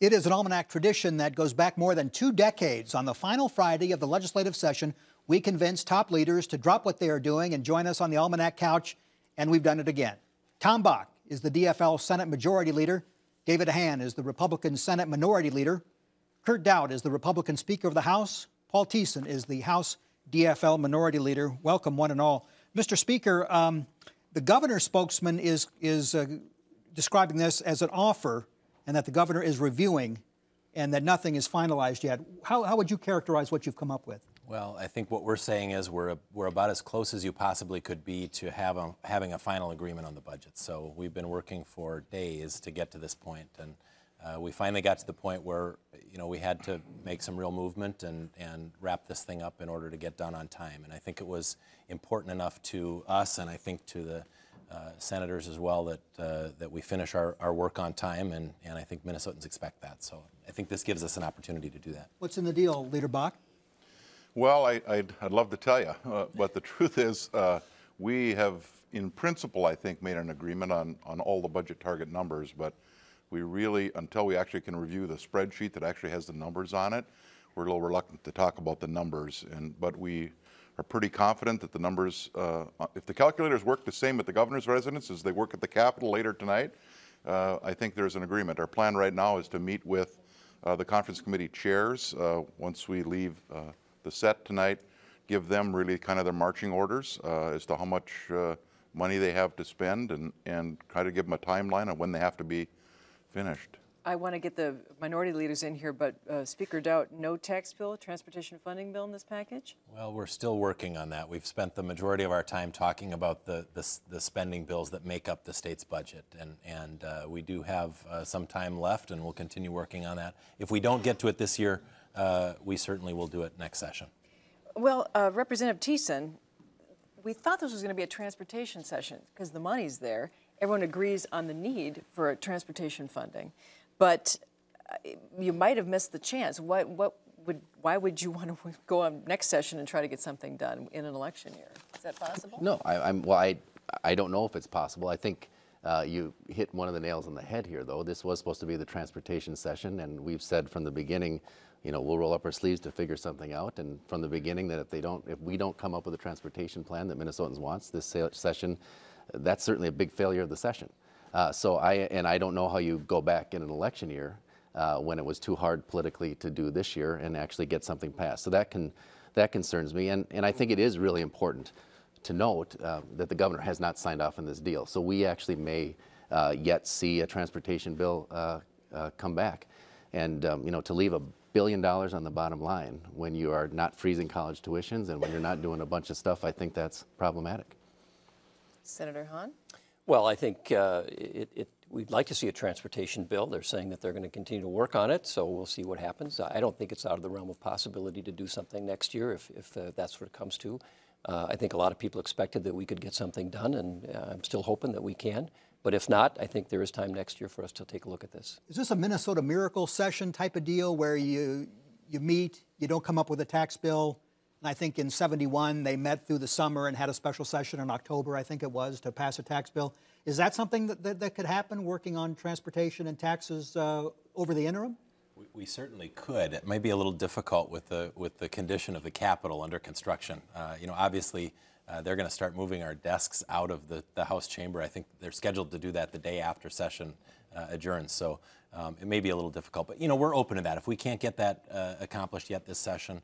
It is an Almanac tradition that goes back more than 2 decades. On the final Friday of the legislative session, we convince top leaders to drop what they are doing and join us on the Almanac couch, and we've done it again. Tom Bach is the DFL Senate Majority Leader. David Hann is the Republican Senate Minority Leader. Kurt Dowd is the Republican Speaker of the House. Paul Thiessen is the House DFL Minority Leader. Welcome, one and all. Mr. Speaker, the governor's spokesman is describing this as an offer and that the governor is reviewing and that nothing is finalized yet. How would you characterize what you've come up with? Well, I think what we're saying is we're about as close as you possibly could be to having a final agreement on the budget. So we've been working for days to get to this point, and we finally got to the point where we had to make some real movement and wrap this thing up in order to get done on time. And I think it was important enough to us, and I think to the senators as well, that we finish our work on time, and I think Minnesotans expect that. So I think this gives us an opportunity to do that. What's in the deal, Leader Bach? Well, I'd love to tell you, but the truth is we have, in principle, I think, made an agreement on all the budget target numbers, but we really, until we actually can review the spreadsheet that actually has the numbers on it, we're a little reluctant to talk about the numbers. But we are pretty confident that the numbers, if the calculators work the same at the governor's residence as they work at the Capitol later tonight, I think there's an agreement. Our plan right now is to meet with the conference committee chairs once we leave the set tonight, give them really kind of their marching orders as to how much money they have to spend and try to give them a timeline on when they have to be finished. I want to get the minority leaders in here, but Speaker Dowd, no tax bill, transportation funding bill in this package? Well, we're still working on that. We've spent the majority of our time talking about the spending bills that make up the state's budget, and we do have some time left, and we'll continue working on that. If we don't get to it this year, we certainly will do it next session. Well, Representative Thiessen, we thought this was going to be a transportation session because the money's there. Everyone agrees on the need for transportation funding, but you might have missed the chance. Why would you want to go on next session and try to get something done in an election year? Is that possible? No, I don't know if it's possible. I think you hit one of the nails on the head here, though. This was supposed to be the transportation session, and we've said from the beginning, we'll roll up our sleeves to figure something out. And from the beginning, that if we don't come up with a transportation plan that Minnesotans wants this session, that's certainly a big failure of the session. So I don't know how you go back in an election year when it was too hard politically to do this year and actually get something passed. So that concerns me, and I think it is really important to note that the governor has not signed off on this deal. So we actually may yet see a transportation bill come back, and to leave $1 billion on the bottom line when you are not freezing college tuitions and when you're not doing a bunch of stuff, I think that's problematic. Senator Hann? Well, I think we'd like to see a transportation bill. They're saying that they're going to continue to work on it, so we'll see what happens. I don't think it's out of the realm of possibility to do something next year if that's what it comes to. I think a lot of people expected that we could get something done, and I'm still hoping that we can. But if not, I think there is time next year for us to take a look at this. Is this a Minnesota miracle session type of deal where you meet, you don't come up with a tax bill? And I think in '71 they met through the summer and had a special session in October, I think it was, to pass a tax bill. Is that something that could happen, working on transportation and taxes over the interim? We certainly could. It may be a little difficult with the condition of the Capitol under construction. Obviously, they're going to start moving our desks out of the House chamber. I think they're scheduled to do that the day after session adjourns. So it may be a little difficult, but we're open to that. If we can't get that accomplished yet this session,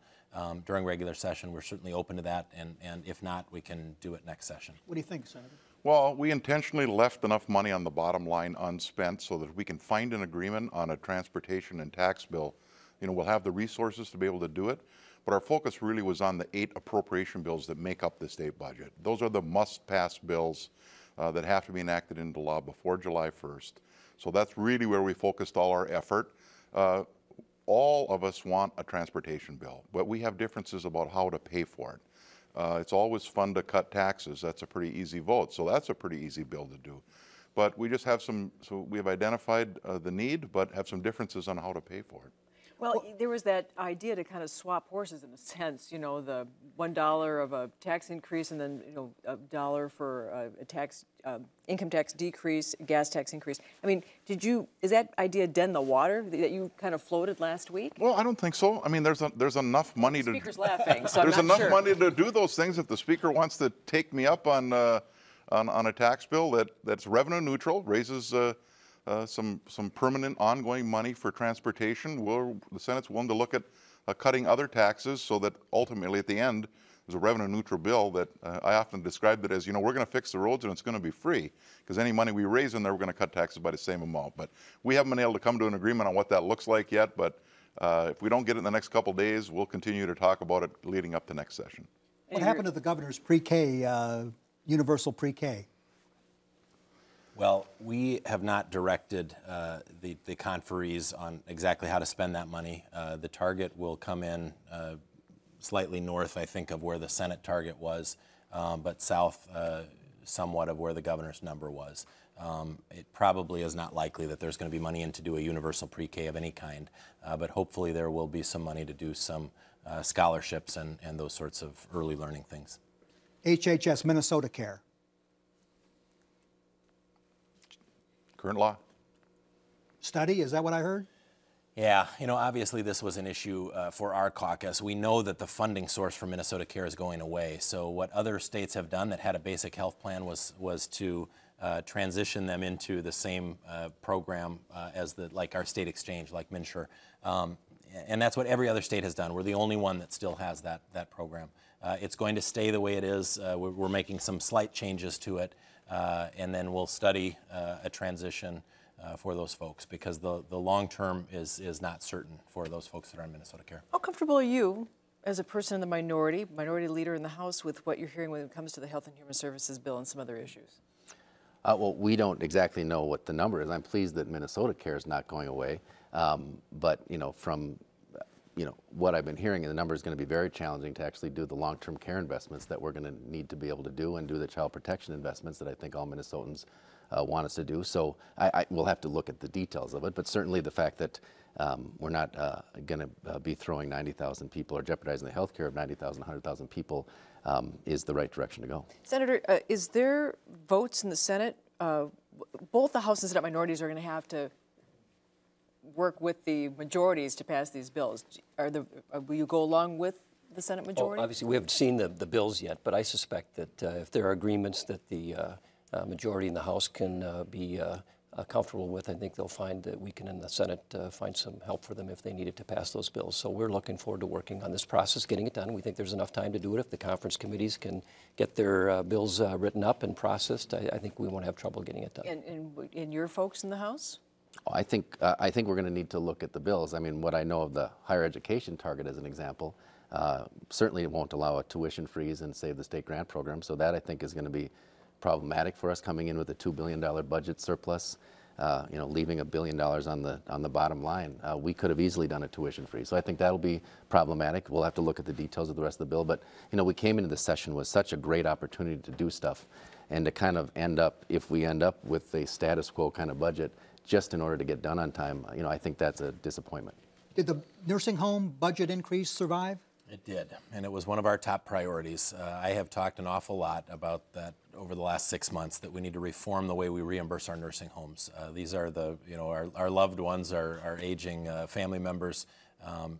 during regular session, we're certainly open to that, and if not, we can do it next session. What do you think, Senator? Well, we intentionally left enough money on the bottom line unspent so that we can find an agreement on a transportation and tax bill. We'll have the resources to be able to do it, but our focus really was on the 8 appropriation bills that make up the state budget. Those are the must-pass bills that have to be enacted into law before July 1st. So that's really where we focused all our effort. All of us want a transportation bill, but we have differences about how to pay for it. It's always fun to cut taxes. That's a pretty easy vote, so that's a pretty easy bill to do. But we just have so we have identified the need, but have some differences on how to pay for it. Well, there was that idea to kind of swap horses in a sense, you know, the $1 of a tax increase and then, you know, $1 for a tax, income tax decrease, gas tax increase. I mean, is that idea dead in the water that you kind of floated last week? Well, I don't think so. I mean, there's enough money The Speaker's laughing, so I'm there's not enough sure. money to do those things. If the Speaker wants to take me up on a tax bill that's revenue neutral, raises some permanent ongoing money for transportation, the Senate's willing to look at cutting other taxes so that ultimately at the end there's a revenue neutral bill that I often described it as, you know, we're going to fix the roads and it's going to be free because any money we raise in there, we're going to cut taxes by the same amount. But we haven't been able to come to an agreement on what that looks like yet. But if we don't get it in the next couple of days, we'll continue to talk about it leading up to next session. What happened to the governor's pre-K, universal pre-K? Well, we have not directed the conferees on exactly how to spend that money. The target will come in slightly north, I think, of where the Senate target was, but south somewhat of where the governor's number was. It probably is not likely that there's going to be money in to do a universal pre-K of any kind, but hopefully there will be some money to do some scholarships and those sorts of early learning things. HHS Minnesota Care. Current law? Study, is that what I heard? Yeah, you know, obviously this was an issue for our caucus. We know that the funding source for Minnesota Care is going away. So what other states have done that had a basic health plan was to transition them into the same program as like our state exchange, like MNsure. And that's what every other state has done. We're the only one that still has that program. It's going to stay the way it is. We're making some slight changes to it, and then we'll study a transition for those folks because the long term is not certain for those folks that are in Minnesota Care. How comfortable are you, as a person in the minority leader in the House, with what you're hearing when it comes to the Health and Human Services bill and some other issues? Well, we don't exactly know what the number is. I'm pleased that Minnesota Care is not going away, but you know, from what I've been hearing, the number is going to be very challenging to actually do the long-term care investments that we're going to need to be able to do and do the child protection investments that I think all Minnesotans want us to do. So we'll have to look at the details of it, but certainly the fact that we're not going to be throwing 90,000 people or jeopardizing the health care of 90,000, 100,000 people is the right direction to go. Senator, is there votes in the Senate? Both the House and Senate minorities are going to have to work with the majorities to pass these bills. Will you go along with the Senate majority? Obviously, we haven't seen the bills yet, but I suspect that if there are agreements that the majority in the House can be comfortable with, I think they'll find that we can in the Senate find some help for them if they needed to pass those bills. So we're looking forward to working on this process, getting it done. We think there's enough time to do it. If the conference committees can get their bills written up and processed, I think we won't have trouble getting it done. And your folks in the House? I think we're going to need to look at the bills. I mean, what I know of the higher education target as an example, certainly it won't allow a tuition freeze and save the state grant program. So that I think is going to be problematic for us coming in with a $2 billion budget surplus. Leaving $1 billion on the bottom line. We could have easily done a tuition freeze. So I think that'll be problematic. We'll have to look at the details of the rest of the bill. But we came into the session with such a great opportunity to do stuff, and to kind of if we end up with a status quo kind of budget, just in order to get done on time, I think that's a disappointment. Did the nursing home budget increase survive? It did, and it was one of our top priorities. I have talked an awful lot about that over the last 6 months, that we need to reform the way we reimburse our nursing homes. These are our loved ones, our aging family members,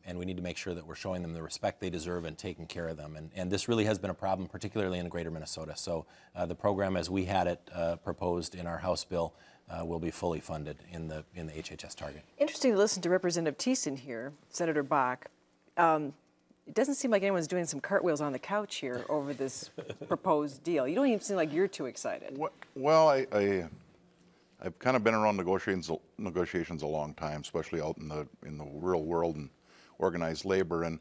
and we need to make sure that we're showing them the respect they deserve and taking care of them. And this really has been a problem, particularly in greater Minnesota. So the program as we had it proposed in our House bill will be fully funded in the HHS target. Interesting to listen to Representative Thiessen here, Senator Bach. It doesn't seem like anyone's doing some cartwheels on the couch here over this proposed deal. You don't even seem like you're too excited. Well, I've kind of been around negotiations a long time, especially out in the real world and organized labor. And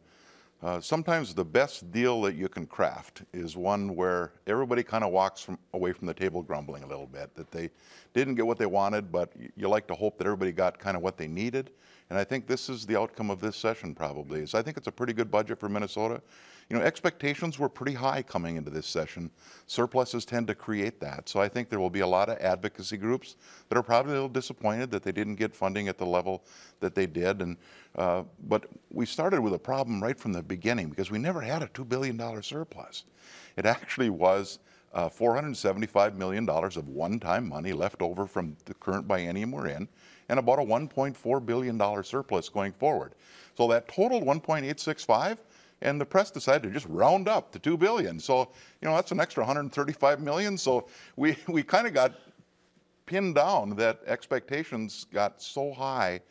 sometimes the best deal that you can craft is one where everybody kind of walks away from the table grumbling a little bit, that they didn't get what they wanted, but you like to hope that everybody got kind of what they needed. And I think this is the outcome of this session probably, is I think it's a pretty good budget for Minnesota. You know, expectations were pretty high coming into this session. Surpluses tend to create that. So I think there will be a lot of advocacy groups that are probably a little disappointed that they didn't get funding at the level that they did. And but we started with a problem right from the beginning because we never had a $2 billion surplus. It actually was $475 million of one-time money left over from the current biennium we're in, and about a $1.4 billion surplus going forward. So that totaled 1.865, and the press decided to just round up to $2 billion. So, you know, that's an extra $135 million. So we kind of got pinned down that expectations got so high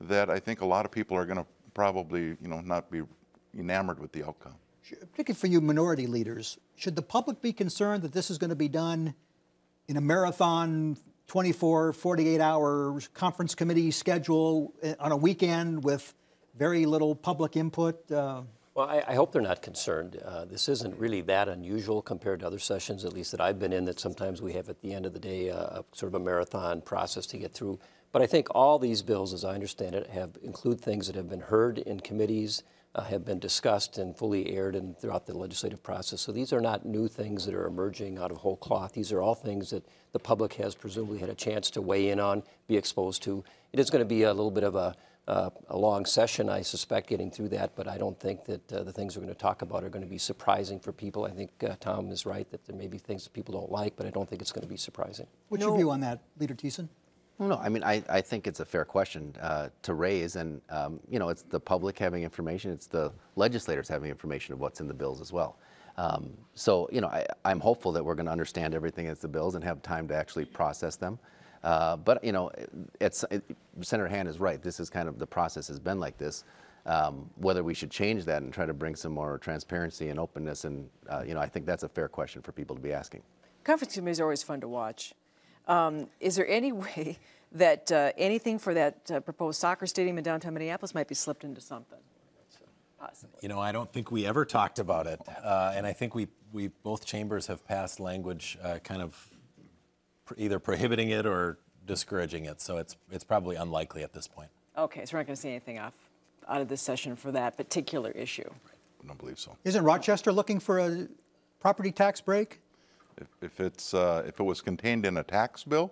that I think a lot of people are going to probably, you know, not be enamored with the outcome. Particularly for you minority leaders, should the public be concerned that this is going to be done in a marathon 24, 48-hour conference committee schedule on a weekend with very little public input? Well, I hope they're not concerned. This isn't really that unusual compared to other sessions, at least that I've been in, that sometimes we have at the end of the day a sort of a marathon process to get through. But I think all these bills, as I understand it, include things that have been heard in committees, have been discussed and fully aired and throughout the legislative process. So these are not new things that are emerging out of whole cloth. These are all things that the public has presumably had a chance to weigh in on, be exposed to. It is going to be a little bit of a long session, I suspect, getting through that, but I don't think that the things we're going to talk about are going to be surprising for people. I think Tom is right that there may be things that people don't like, but I don't think it's going to be surprising. What's your view on that, Leader Thiessen? Well, no, I mean, I think it's a fair question to raise, and you know, it's the public having information, it's the legislators having information of what's in the bills as well. So, you know, I'm hopeful that we're going to understand everything that's the bills and have time to actually process them. But, you know, Senator Hand is right. This is kind of, the process has been like this. Whether we should change that and try to bring some more transparency and openness, and, you know, I think that's a fair question for people to be asking. Conference committees are always fun to watch. Is there any way that anything for that proposed soccer stadium in downtown Minneapolis might be slipped into something? Possibly. You know, I don't think we ever talked about it, and I think we both chambers have passed language kind of either prohibiting it or discouraging it. So it's probably unlikely at this point. Okay, so we're not going to see anything out of this session for that particular issue. I don't believe so. Isn't Rochester looking for a property tax break? If it was contained in a tax bill,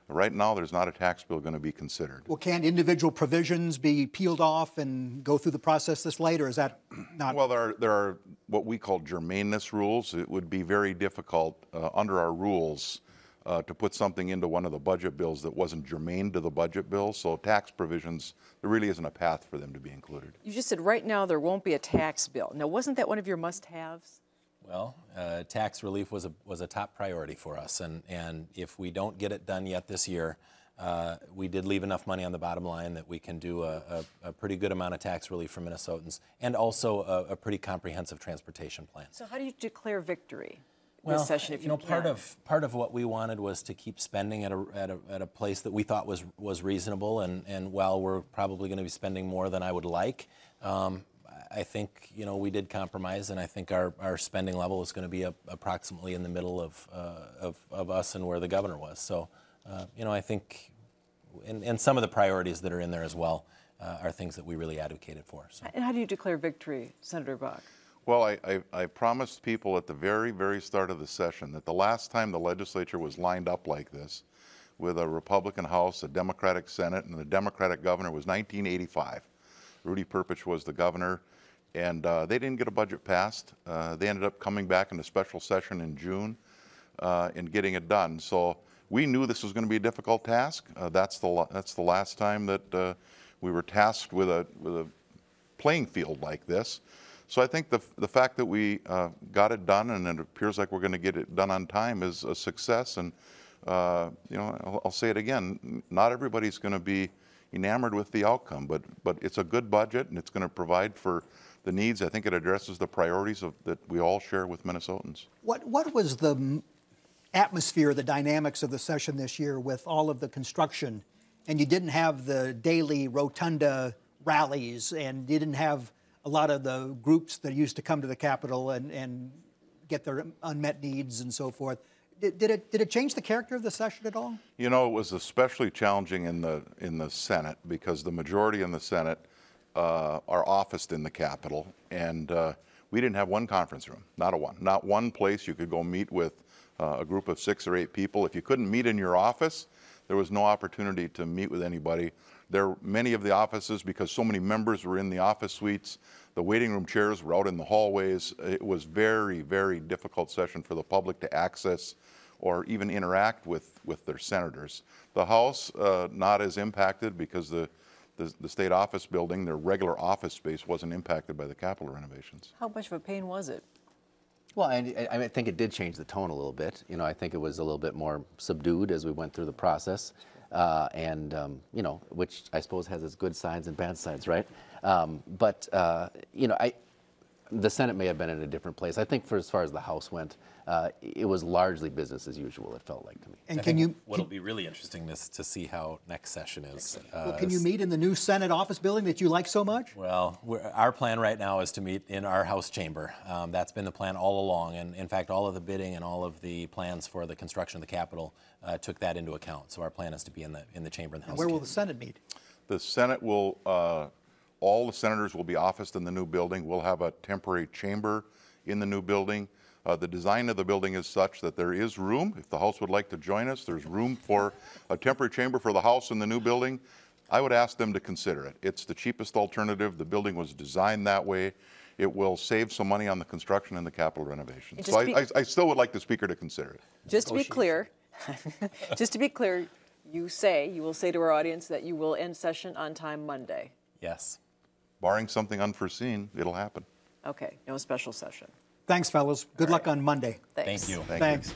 right now there's not a tax bill going to be considered. Well, can't individual provisions be peeled off and go through the process this late, or is that not? Well, there are what we call germaneness rules. It would be very difficult under our rules to put something into one of the budget bills that wasn't germane to the budget bill. So tax provisions, there really isn't a path for them to be included. You just said right now there won't be a tax bill. Now, wasn't that one of your must-haves? Well, tax relief was a top priority for us, and if we don't get it done yet this year, we did leave enough money on the bottom line that we can do a pretty good amount of tax relief for Minnesotans, and also a pretty comprehensive transportation plan. So how do you declare victory this session if you can? Part of what we wanted was to keep spending at a place that we thought was reasonable, and while we're probably going to be spending more than I would like, I think, you know, we did compromise, and I think our spending level is going to be approximately in the middle of us and where the governor was. So, you know, I think, and some of the priorities that are in there as well are things that we really advocated for. So. And how do you declare victory, Senator Buck? Well, I promised people at the very, very start of the session that the last time the legislature was lined up like this, with a Republican House, a Democratic Senate, and a Democratic governor, was 1985. Rudy Perpich was the governor. And they didn't get a budget passed. They ended up coming back in a special session in June and getting it done. So we knew this was going to be a difficult task. That's the last time that we were tasked with a playing field like this. So I think the fact that we got it done, and it appears like we're going to get it done on time, is a success. And you know, I'll say it again: not everybody's going to be enamored with the outcome, but it's a good budget, and it's going to provide for the needs. I think it addresses the priorities that we all share with Minnesotans. What was the atmosphere, the dynamics of the session this year with all of the construction, and you didn't have the daily rotunda rallies, and you didn't have a lot of the groups that used to come to the Capitol and get their unmet needs and so forth? Did it change the character of the session at all? You know, it was especially challenging in the Senate because the majority in the Senate are officed in the Capitol, and we didn't have one conference room, not one place you could go meet with a group of 6 or 8 people. If you couldn't meet in your office, there was no opportunity to meet with anybody. Many of the offices, because so many members were in the office suites, the waiting room chairs were out in the hallways. It was very, very difficult session for the public to access or even interact with their senators. The House, not as impacted because the state office building, their regular office space, wasn't impacted by the Capitol renovations. How much of a pain was it? Well, I think it did change the tone a little bit. You know, I think it was a little bit more subdued as we went through the process, you know, which I suppose has its good sides and bad sides, right? You know, the Senate may have been in a different place. I think for as far as the House went, it was largely business as usual, it felt like to me. And What'll be really interesting is to see how next session is. well, can you meet in the new Senate office building that you like so much? Well, our plan right now is to meet in our House chamber. That's been the plan all along, and in fact, all of the bidding and all of the plans for the construction of the Capitol took that into account. So our plan is to be in the chamber in the House. Where will the Senate meet? The Senate will, all the senators will be officed in the new building. We'll have a temporary chamber in the new building. The design of the building is such that there is room. If the House would like to join us, there's room for a temporary chamber for the House in the new building. I would ask them to consider it. It's the cheapest alternative. The building was designed that way. It will save some money on the construction and the Capitol renovation. So I still would like the Speaker to consider it. Just to be clear, you will say to our audience that you will end session on time Monday. Yes. Barring something unforeseen, it'll happen. Okay, no special session. Thanks, fellas. Good luck on Monday. Thanks. Thank you. Thank you. Thanks.